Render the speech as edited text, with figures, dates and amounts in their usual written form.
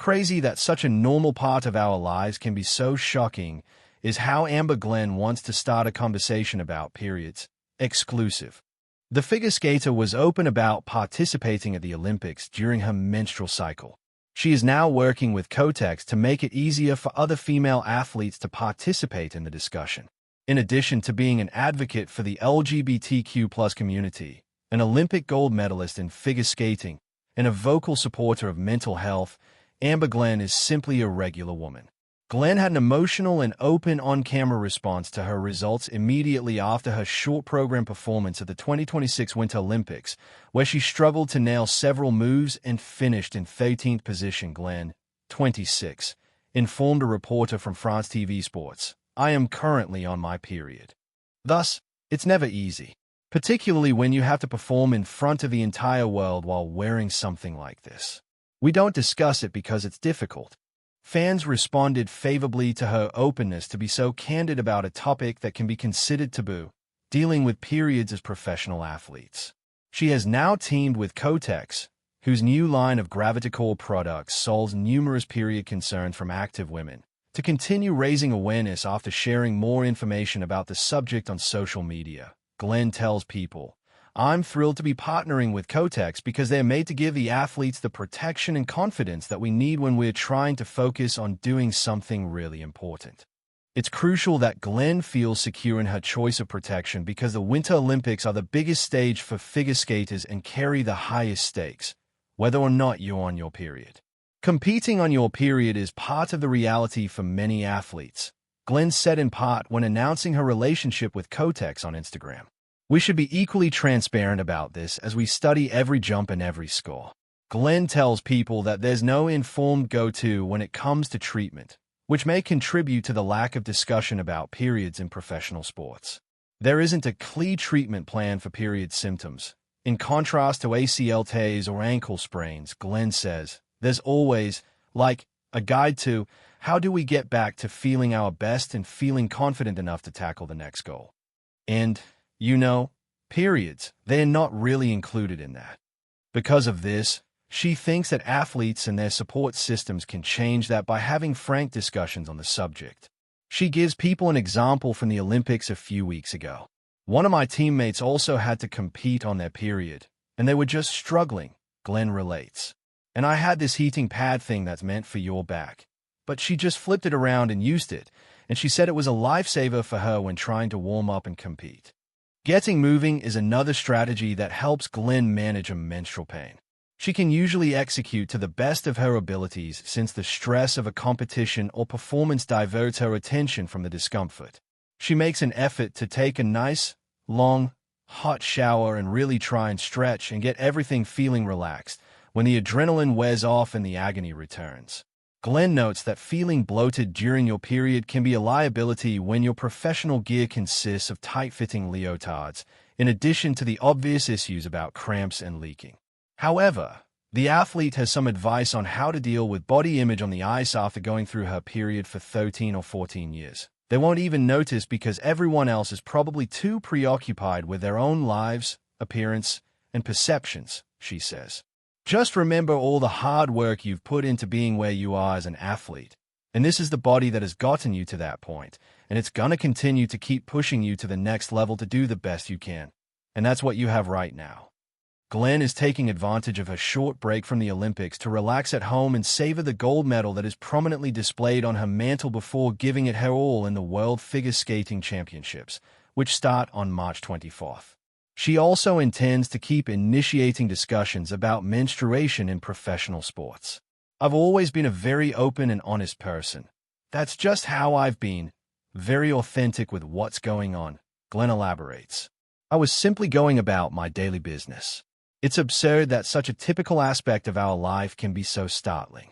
crazy that such a normal part of our lives can be so shocking is how Amber Glenn wants to start a conversation about periods. Exclusive. The figure skater was open about participating at the Olympics during her menstrual cycle. She is now working with Kotex to make it easier for other female athletes to participate in the discussion. In addition to being an advocate for the LGBTQ+ community, an Olympic gold medalist in figure skating, and a vocal supporter of mental health, Amber Glenn is simply a regular woman. Glenn had an emotional and open on-camera response to her results immediately after her short program performance at the 2026 Winter Olympics, where she struggled to nail several moves and finished in 13th position. Glenn, 26, informed a reporter from France TV Sports, "I am currently on my period." Thus, it's never easy, particularly when you have to perform in front of the entire world while wearing something like this. We don't discuss it because it's difficult. Fans responded favorably to her openness to be so candid about a topic that can be considered taboo, dealing with periods as professional athletes. She has now teamed with Kotex, whose new line of Gravitacore products solves numerous period concerns from active women, to continue raising awareness after sharing more information about the subject on social media. Glenn tells People, "I'm thrilled to be partnering with Kotex because they're made to give the athletes the protection and confidence that we need when we're trying to focus on doing something really important." It's crucial that Glenn feels secure in her choice of protection because the Winter Olympics are the biggest stage for figure skaters and carry the highest stakes, whether or not you're on your period. Competing on your period is part of the reality for many athletes, Glenn said in part when announcing her relationship with Kotex on Instagram. "We should be equally transparent about this as we study every jump and every score." Glenn tells People that there's no informed go-to when it comes to treatment, which may contribute to the lack of discussion about periods in professional sports. There isn't a clear treatment plan for period symptoms. In contrast to ACL tears or ankle sprains, Glenn says, there's always, a guide to how do we get back to feeling our best and feeling confident enough to tackle the next goal. And periods, they're not really included in that. Because of this, she thinks that athletes and their support systems can change that by having frank discussions on the subject. She gives People an example from the Olympics a few weeks ago. "One of my teammates also had to compete on their period, and they were just struggling," Glenn relates. "And I had this heating pad thing that's meant for your back. But she just flipped it around and used it, and she said it was a lifesaver for her when trying to warm up and compete." Getting moving is another strategy that helps Glenn manage a menstrual pain. She can usually execute to the best of her abilities since the stress of a competition or performance diverts her attention from the discomfort. She makes an effort to take a nice, long, hot shower and really try and stretch and get everything feeling relaxed when the adrenaline wears off and the agony returns. Glenn notes that feeling bloated during your period can be a liability when your professional gear consists of tight-fitting leotards, in addition to the obvious issues about cramps and leaking. However, the athlete has some advice on how to deal with body image on the ice after going through her period for 13 or 14 years. They won't even notice because everyone else is probably too preoccupied with their own lives, appearance, and perceptions, she says. "Just remember all the hard work you've put into being where you are as an athlete. And this is the body that has gotten you to that point, and it's gonna continue to keep pushing you to the next level to do the best you can. And that's what you have right now." Glenn is taking advantage of her short break from the Olympics to relax at home and savor the gold medal that is prominently displayed on her mantle before giving it her all in the World Figure Skating Championships, which start on March 24th. She also intends to keep initiating discussions about menstruation in professional sports. "I've always been a very open and honest person. That's just how I've been, very authentic with what's going on," Glenn elaborates. "I was simply going about my daily business. It's absurd that such a typical aspect of our life can be so startling."